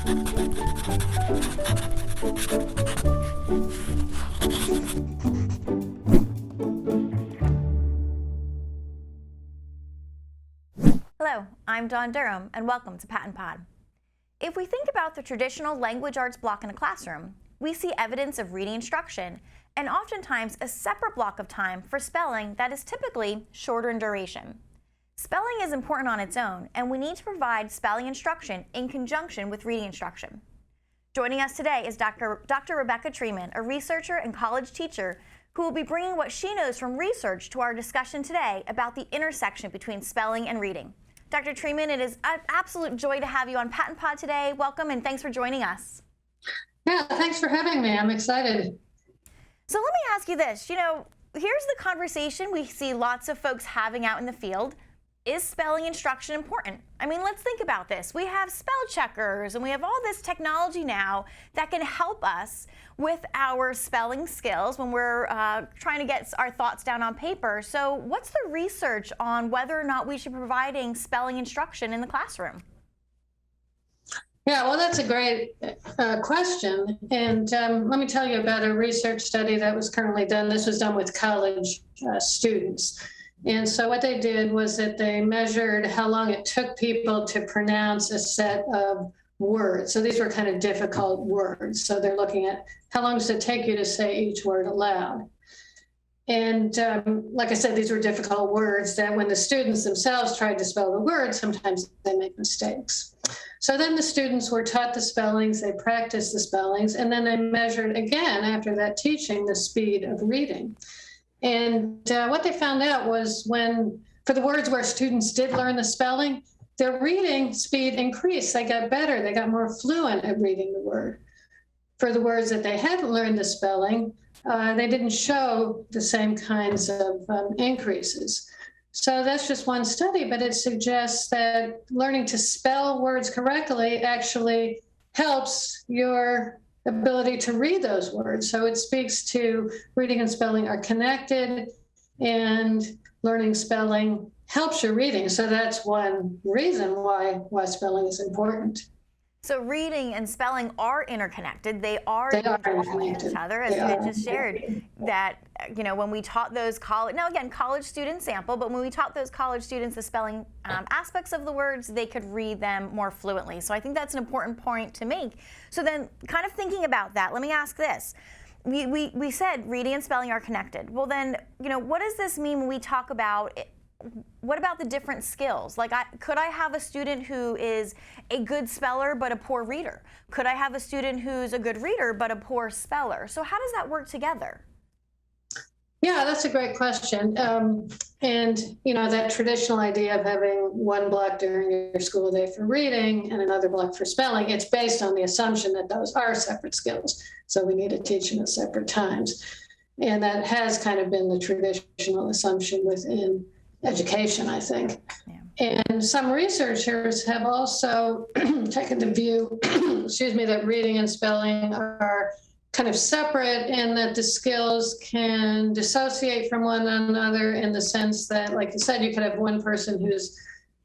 Hello, I'm Dawn Durham, and welcome to PaTTAnpod. If we think about the traditional language arts block in a classroom, we see evidence of reading instruction, and oftentimes a separate block of time for spelling that is typically shorter in duration. Spelling is important on its own, and we need to provide spelling instruction in conjunction with reading instruction. Joining us today is Dr. Rebecca Treiman, a researcher and college teacher who will be bringing what she knows from research to our discussion today about the intersection between spelling and reading. Dr. Treiman, it is an absolute joy to have you on PaTTAnpod today. Welcome, and thanks for joining us. Yeah, thanks for having me. I'm excited. So let me ask you this. Here's the conversation we see lots of folks having out in the field. Is spelling instruction important? I mean, let's think about this. We have spell checkers and we have all this technology now that can help us with our spelling skills when we're trying to get our thoughts down on paper. So what's the research on whether or not we should be providing spelling instruction in the classroom? Yeah, well, that's a great question. And let me tell you about a research study that was currently done. This was done with college students. And so what they did was that they measured how long it took people to pronounce a set of words. So these were kind of difficult words. So they're looking at how long does it take you to say each word aloud. And like I said, these were difficult words that when the students themselves tried to spell the words, sometimes they make mistakes. So then the students were taught the spellings, they practiced the spellings, and then they measured again after that teaching the speed of reading. And what they found out was for the words where students did learn the spelling, their reading speed increased. They got better. They got more fluent at reading the word. For the words that they hadn't learned the spelling, they didn't show the same kinds of increases. So that's just one study, but it suggests that learning to spell words correctly actually helps your ability to read those words. So it speaks to reading and spelling are connected, and learning spelling helps your reading. So that's one reason why spelling is important. So reading and spelling are interconnected. They are interconnected with each other, as you just shared. That, when we taught those college student sample, but when we taught those college students the spelling aspects of the words, they could read them more fluently. So I think that's an important point to make. So then, kind of thinking about that, let me ask this. We said reading and spelling are connected. Well then, what does this mean when we talk about what about the different skills? Like, could I have a student who is a good speller but a poor reader? Could I have a student who's a good reader but a poor speller? So how does that work together? Yeah, that's a great question. And, that traditional idea of having one block during your school day for reading and another block for spelling, it's based on the assumption that those are separate skills. So we need to teach them at separate times. And that has kind of been the traditional assumption within education, I think. Yeah. And some researchers have also taken the view, that reading and spelling are kind of separate and that the skills can dissociate from one another in the sense that, like you said, you could have one person who's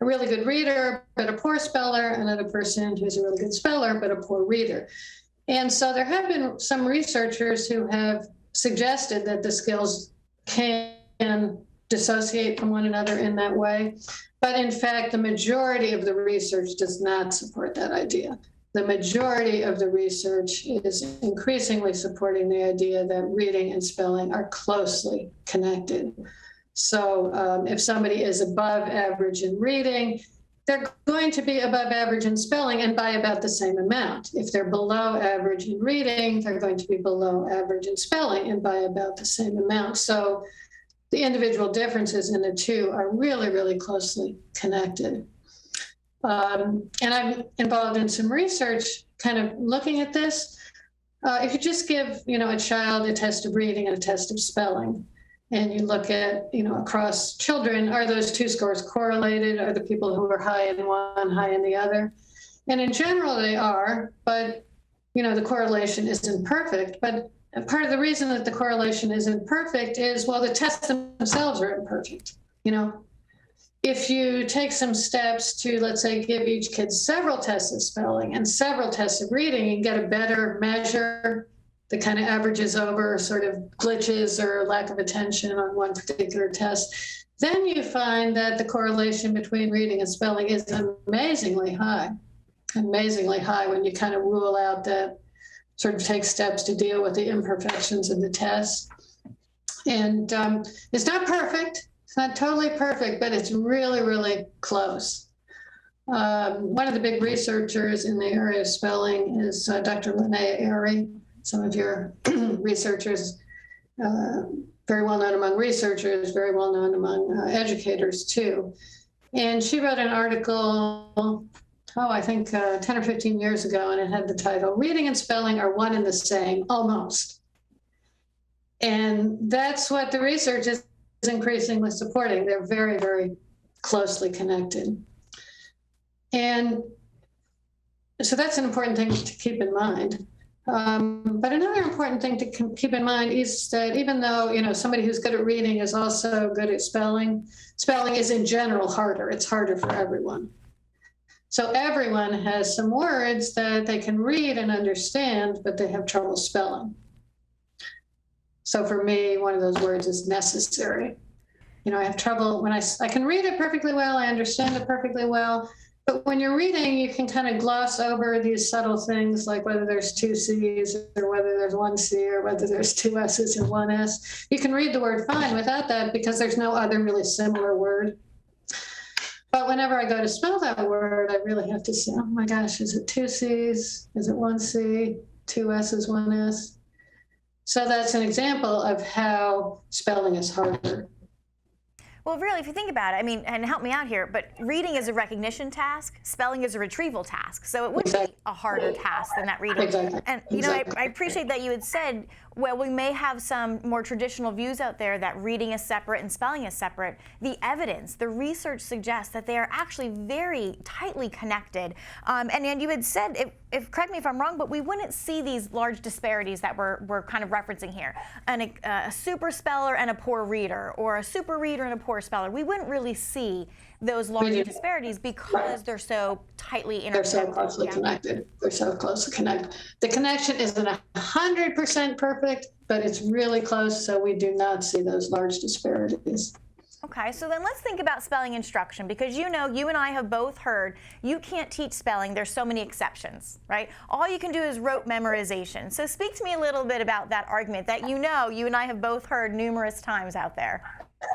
a really good reader but a poor speller, another person who's a really good speller but a poor reader. And so there have been some researchers who have suggested that the skills can dissociate from one another in that way. But in fact, the majority of the research does not support that idea. The majority of the research is increasingly supporting the idea that reading and spelling are closely connected. So if somebody is above average in reading, they're going to be above average in spelling and by about the same amount. If they're below average in reading, they're going to be below average in spelling and by about the same amount. So the individual differences in the two are really, really closely connected. And I'm involved in some research kind of looking at this. If you just give, a child a test of reading and a test of spelling, and you look at, across children, are those two scores correlated? Are the people who are high in one high in the other? And in general, they are, but, the correlation isn't perfect. But part of the reason that the correlation isn't perfect is, well, the tests themselves are imperfect, if you take some steps to, let's say, give each kid several tests of spelling and several tests of reading, and get a better measure that kind of averages over sort of glitches or lack of attention on one particular test, then you find that the correlation between reading and spelling is amazingly high when you kind of rule out that, sort of take steps to deal with the imperfections of the test. And it's not perfect. It's not totally perfect, but it's really, really close. One of the big researchers in the area of spelling is Dr. Linnea Airy. Some of your researchers, very well known among researchers, very well known among educators too. And she wrote an article, I think 10 or 15 years ago, and it had the title, "Reading and Spelling Are One and the Same, Almost." And that's what the research is increasingly supporting. They're very, very closely connected. And so that's an important thing to keep in mind. But another important thing to keep in mind is that even though, somebody who's good at reading is also good at spelling, spelling is in general harder. It's harder for everyone. So everyone has some words that they can read and understand, but they have trouble spelling. So for me, one of those words is necessary. I have trouble when I can read it perfectly well, I understand it perfectly well, but when you're reading, you can kind of gloss over these subtle things, like whether there's two C's or whether there's one C or whether there's two S's and one S. You can read the word fine without that because there's no other really similar word. But whenever I go to spell that word, I really have to say, oh my gosh, is it two C's? Is it one C, two S's, one S? So that's an example of how spelling is harder. Well, really, if you think about it, and help me out here, but reading is a recognition task, spelling is a retrieval task. So it would be a harder task than that reading. Exactly. And, I appreciate that you had said, well, we may have some more traditional views out there that reading is separate and spelling is separate. The evidence, the research suggests that they are actually very tightly connected. And you had said, correct me if I'm wrong, but we wouldn't see these large disparities that we're kind of referencing here. A super speller and a poor reader, or a super reader and a poor speller. We wouldn't really see those large disparities because they're so tightly interconnected. They're so closely connected. They're so closely connected. The connection isn't 100% perfect, but it's really close, so we do not see those large disparities. Okay, so then let's think about spelling instruction, because you and I have both heard you can't teach spelling. There's so many exceptions, right? All you can do is rote memorization. So speak to me a little bit about that argument that you and I have both heard numerous times out there.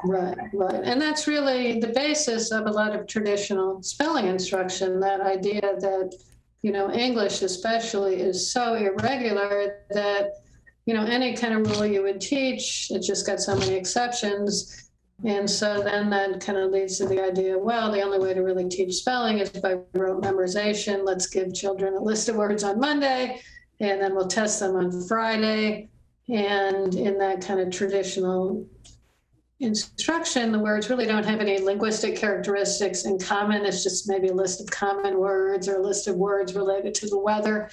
Right. And that's really the basis of a lot of traditional spelling instruction, that idea that, English especially is so irregular that, any kind of rule you would teach, it just got so many exceptions. And so then that kind of leads to the idea, well, the only way to really teach spelling is by rote memorization. Let's give children a list of words on Monday, and then we'll test them on Friday. And in that kind of traditional instruction, the words really don't have any linguistic characteristics in common. It's just maybe a list of common words or a list of words related to the weather.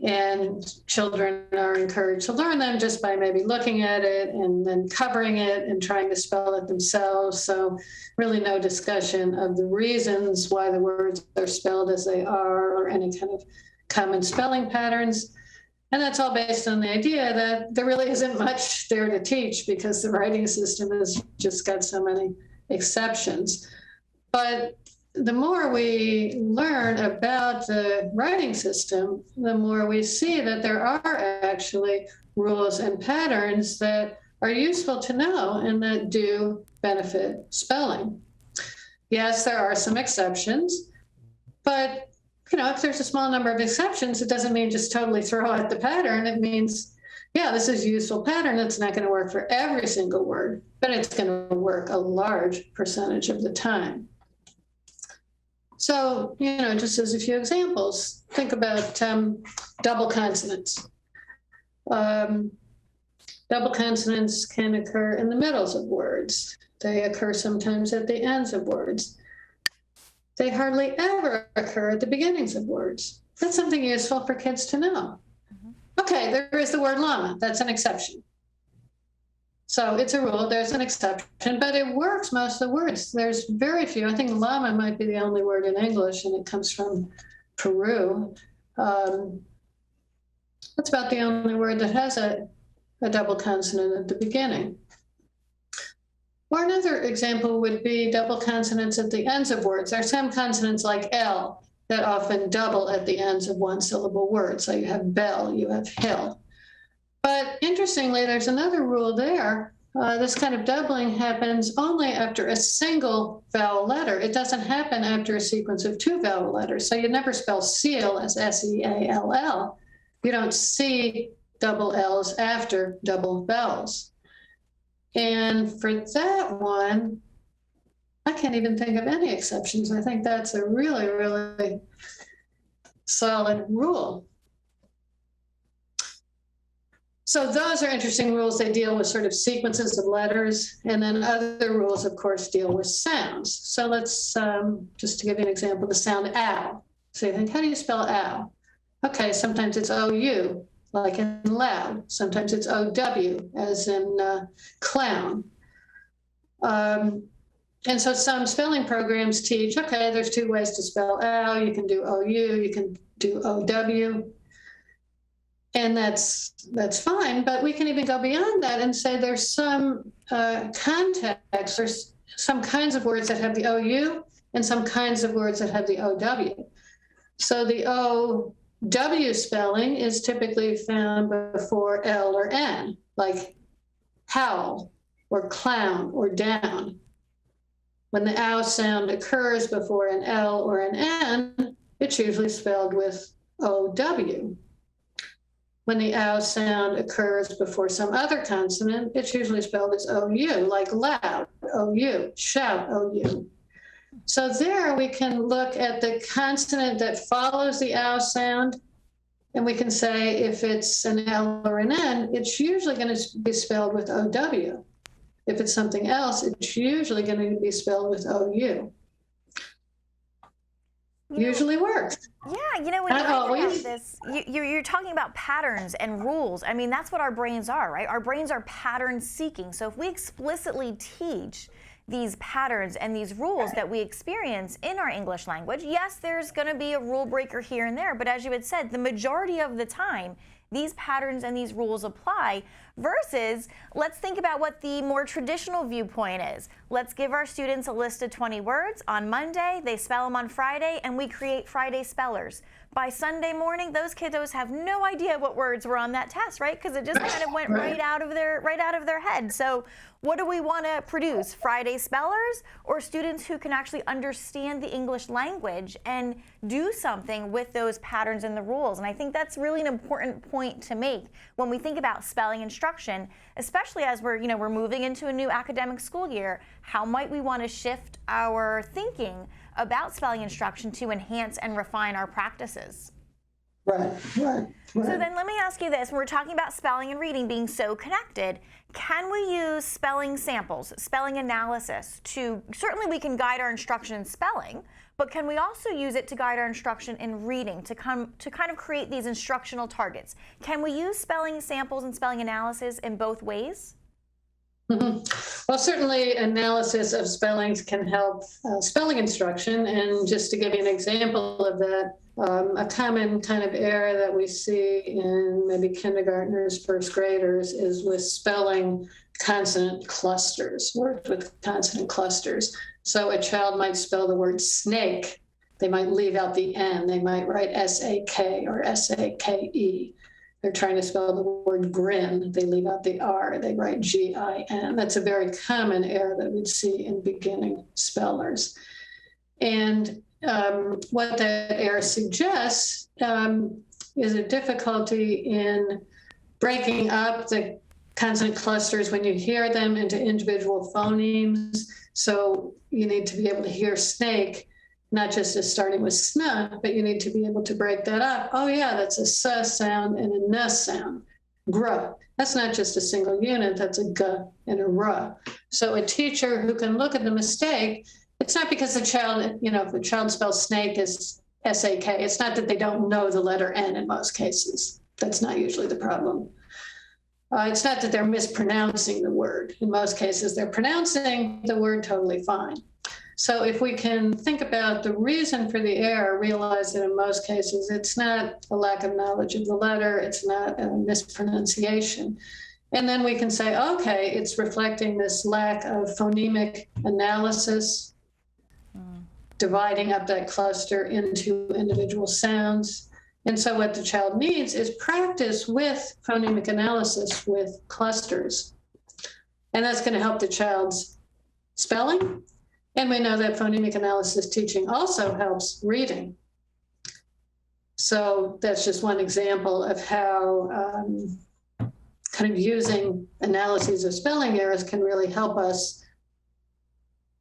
And children are encouraged to learn them just by maybe looking at it and then covering it and trying to spell it themselves. So really no discussion of the reasons why the words are spelled as they are, or any kind of common spelling patterns. And that's all based on the idea that there really isn't much there to teach because the writing system has just got so many exceptions. But the more we learn about the writing system, the more we see that there are actually rules and patterns that are useful to know and that do benefit spelling. Yes, there are some exceptions, but if there's a small number of exceptions, it doesn't mean just totally throw out the pattern. It means, this is a useful pattern. It's not going to work for every single word, but it's going to work a large percentage of the time. So, just as a few examples, think about double consonants. Double consonants can occur in the middles of words. They occur sometimes at the ends of words. They hardly ever occur at the beginnings of words. That's something useful for kids to know. Okay, there is the word llama. That's an exception. So it's a rule, there's an exception, but it works most of the words. There's very few. I think llama might be the only word in English, and it comes from Peru. That's about the only word that has a double consonant at the beginning. Or another example would be double consonants at the ends of words. There are some consonants like L that often double at the ends of one-syllable words. So you have bell, you have hill. But interestingly, there's another rule there. This kind of doubling happens only after a single vowel letter. It doesn't happen after a sequence of two vowel letters. So you never spell seal as S-E-A-L-L. You don't see double L's after double vowels. And for that one, I can't even think of any exceptions. I think that's a really, really solid rule. So those are interesting rules. They deal with sort of sequences of letters. And then other rules, of course, deal with sounds. So let's, just to give you an example, the sound ow. So you think, how do you spell ow? Okay, sometimes it's O-U, like in loud. Sometimes it's O-W, as in clown. And so some spelling programs teach, okay, there's two ways to spell ow. You can do O-U, you can do O-W. And that's fine, but we can even go beyond that and say there's some context, there's some kinds of words that have the OU and some kinds of words that have the OW. So the OW spelling is typically found before L or N, like howl or clown or down. When the ow sound occurs before an L or an N, it's usually spelled with OW. When the ow sound occurs before some other consonant, it's usually spelled as OU, like loud, OU, shout, OU. So there we can look at the consonant that follows the ow sound, and we can say if it's an L or an N, it's usually going to be spelled with OW. If it's something else, it's usually going to be spelled with OU. Usually works. Yeah, when you think about this, you're talking about patterns and rules. I mean, that's what our brains are, right? Our brains are pattern seeking. So if we explicitly teach these patterns and these rules that we experience in our English language, yes, there's going to be a rule breaker here and there, but as you had said, the majority of the time, these patterns and these rules apply, versus let's think about what the more traditional viewpoint is. Let's give our students a list of 20 words. On Monday, they spell them on Friday, and we create Friday spellers. By Sunday morning, those kiddos have no idea what words were on that test, right? Because it just kind of went right out of their head. So what do we want to produce? Friday spellers, or students who can actually understand the English language and do something with those patterns and the rules? And I think that's really an important point to make when we think about spelling instruction, especially as we're moving into a new academic school year. How might we want to shift our thinking about spelling instruction to enhance and refine our practices? Right. So then let me ask you this. When we're talking about spelling and reading being so connected, can we use spelling samples, spelling analysis to, certainly we can guide our instruction in spelling, but can we also use it to guide our instruction in reading, to kind of create these instructional targets? Can we use spelling samples and spelling analysis in both ways? Mm-hmm. Well, certainly analysis of spellings can help spelling instruction. And just to give you an example of that, a common kind of error that we see in maybe kindergartners, first graders, is with spelling consonant clusters, words with consonant clusters. So a child might spell the word snake. They might leave out the N. They might write S-A-K or S-A-K-E. They're trying to spell the word grin. They leave out the R. They write G-I-N. That's a very common error that we'd see in beginning spellers. And what that error suggests is a difficulty in breaking up the consonant clusters when you hear them into individual phonemes. So you need to be able to hear snake, not just as starting with sn, but you need to be able to break that up. Oh yeah, that's a s sound and a n sound. Gr. That's not just a single unit, that's a g and a r. So a teacher who can look at the mistake, it's not because the child, if the child spells snake as S-A-K, it's not that they don't know the letter N in most cases. That's not usually the problem. It's not that they're mispronouncing the word. In most cases, they're pronouncing the word totally fine. So if we can think about the reason for the error, realize that in most cases, it's not a lack of knowledge of the letter, it's not a mispronunciation. And then we can say, okay, it's reflecting this lack of phonemic analysis, dividing up that cluster into individual sounds. And so what the child needs is practice with phonemic analysis with clusters. And that's going to help the child's spelling. And we know that phonemic analysis teaching also helps reading. So that's just one example of how kind of using analyses of spelling errors can really help us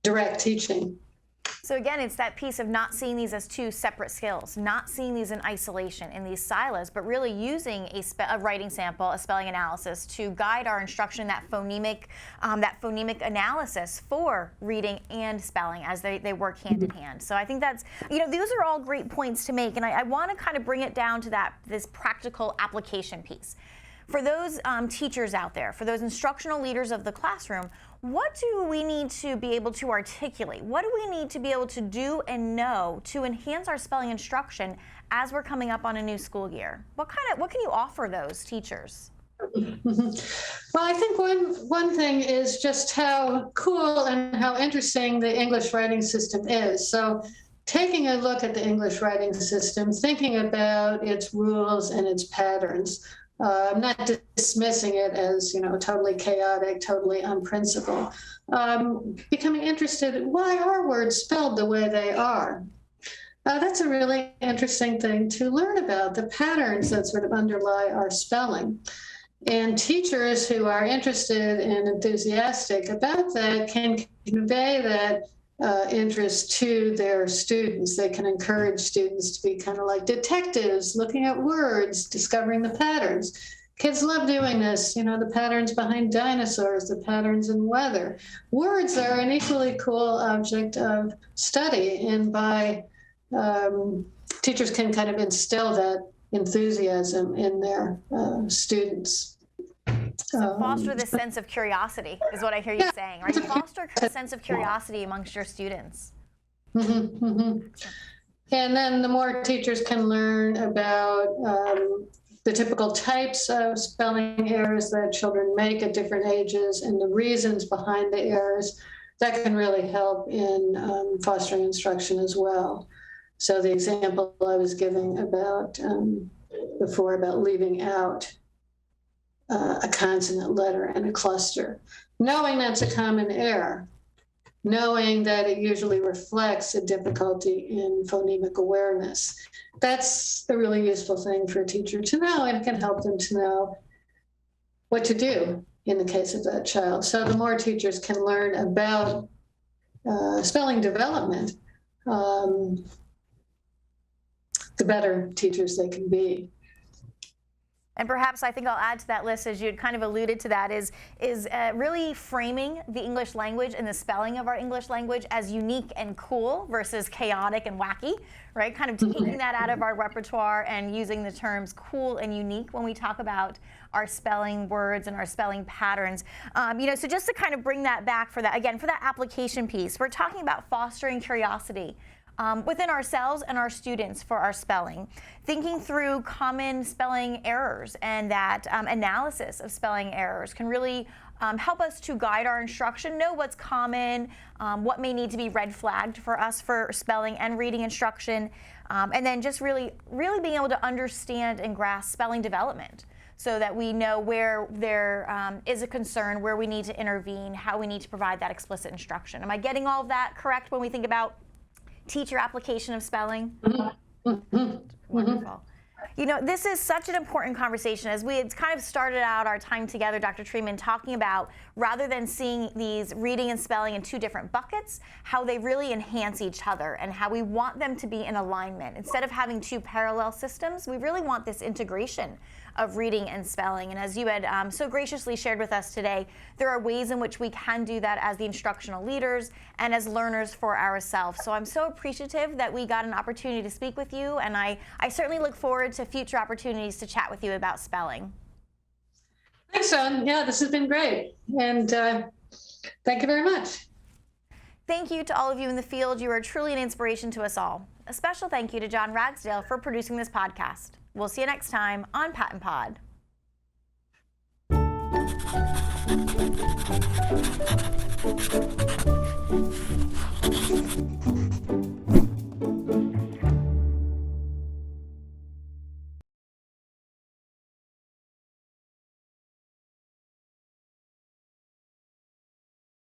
direct teaching. So again, it's that piece of not seeing these as two separate skills, not seeing these in isolation, in these silos, but really using a writing sample, a spelling analysis to guide our instruction, that phonemic analysis for reading and spelling as they work hand in hand. So I think that's, those are all great points to make, and I want to kind of bring it down to this practical application piece. For those teachers out there, for those instructional leaders of the classroom, what do we need to be able to articulate? What do we need to be able to do and know to enhance our spelling instruction as we're coming up on a new school year? What can you offer those teachers? Well, I think one thing is just how cool and how interesting the English writing system is. So taking a look at the English writing system, thinking about its rules and its patterns. I'm not dismissing it as, totally chaotic, totally unprincipled. Becoming interested in why are words spelled the way they are. That's a really interesting thing to learn about, the patterns that sort of underlie our spelling. And teachers who are interested and enthusiastic about that can convey that interest to their students. They can encourage students to be kind of like detectives, looking at words, discovering the patterns. Kids love doing this, the patterns behind dinosaurs, the patterns in weather. Words are an equally cool object of study, and by teachers can kind of instill that enthusiasm in their students. So foster this sense of curiosity is what I hear you saying, right? Foster a sense of curiosity amongst your students. Mm-hmm, mm-hmm. And then the more teachers can learn about the typical types of spelling errors that children make at different ages and the reasons behind the errors, that can really help in fostering instruction as well. So the example I was giving about before about leaving out a consonant letter in a cluster, knowing that's a common error, knowing that it usually reflects a difficulty in phonemic awareness. That's a really useful thing for a teacher to know, and can help them to know what to do in the case of that child. So the more teachers can learn about spelling development, the better teachers they can be. And perhaps I think I'll add to that list, as you had kind of alluded to that, is really framing the English language and the spelling of our English language as unique and cool versus chaotic and wacky, right? Kind of taking that out of our repertoire and using the terms cool and unique when we talk about our spelling words and our spelling patterns. So just to kind of bring that back for that, again, for that application piece, we're talking about fostering curiosity within ourselves and our students for our spelling, thinking through common spelling errors, and that analysis of spelling errors can really help us to guide our instruction, know what's common, what may need to be red flagged for us for spelling and reading instruction, and then just really being able to understand and grasp spelling development, so that we know where there is a concern, where we need to intervene, how we need to provide that explicit instruction. Am I getting all of that correct when we think about teacher application of spelling? Wonderful. This is such an important conversation, as we had kind of started out our time together, Dr. Treiman, talking about, rather than seeing these reading and spelling in two different buckets, how they really enhance each other and how we want them to be in alignment. Instead of having two parallel systems, we really want this integration of reading and spelling. And as you had so graciously shared with us today, there are ways in which we can do that as the instructional leaders and as learners for ourselves. So I'm so appreciative that we got an opportunity to speak with you, and I certainly look forward to future opportunities to chat with you about spelling. think so. Yeah, this has been great. And thank you very much. Thank you to all of you in the field. You are truly an inspiration to us all. A special thank you to John Ragsdale for producing this podcast. We'll see you next time on PaTTAnpod.